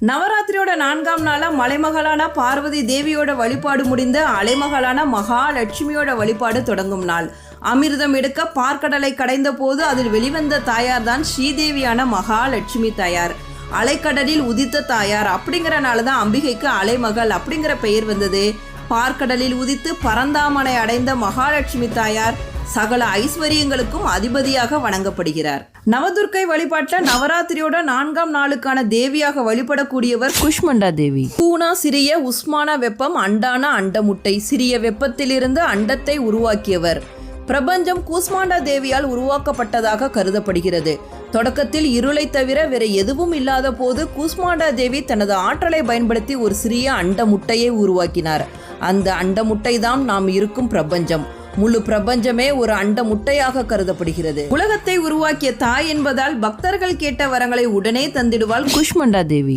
நவராத்திரியோட 4ஆம் நாளா மலைமகளான பார்வதி தேவியோட வழிபாடு முடிந்த அலைமகளான மகாலட்சுமியோட வழிபாடு தொடங்கும் நாள். அமிர்தம் எடுக்க பார்க்கடலை கடைந்த போது அதில் வெளிவந்த தாயார் தான் ஸ்ரீதேவியான மகாலட்சுமி தாயார். அலைக்கடலில் உதித்த தாயார் அப்படிங்கிறனால தான் அம்பிகைக்கு அலைமகள் அப்படிங்கிற பெயர் வந்தது. பார்க்கடலில் உதித்து பரந்தாமனை அடைந்த மகாலட்சுமி தாயார் சகல ஐஸ்வர்யங்களுக்கும் அதிபதியாக வணங்கப்படுகிறார். நவதுர்க்கை வழிபாட்டில் நவராத்திரியோட 4ஆம் நாளுக்கான தேவியாக வழிபடக்கூடியவர் குஷ்மண்டா தேவி. பூனா சிறிய, உஸ்மானா வெப்பம், அண்டானா அண்டமுட்டை. சிறிய வெப்பத்திலிருந்து அண்டத்தை உருவாக்கியவர். பிரபஞ்சம் கூஸ்மாண்டா தேவியால் உருவாக்கப்பட்டதாக கருதப்படுகிறது. தொடக்கத்தில் இருளை தவிர வேற எதுவும் இல்லாத போது கூஸ்மாண்டா தேவி தனது ஆற்றலை பயன்படுத்தி ஒரு சிறிய அண்ட முட்டையை உருவாக்கினார். அந்த அண்ட முட்டை தான் நாம் இருக்கும் பிரபஞ்சம். முழு பிரபஞ்சமே ஒரு அண்ட முட்டையாக கருதப்படுகிறது. உலகத்தை உருவாக்கிய தாய் என்பதால் பக்தர்கள் கேட்ட வரங்களை உடனே தந்திடுவாள் குஷ்மண்டா தேவி.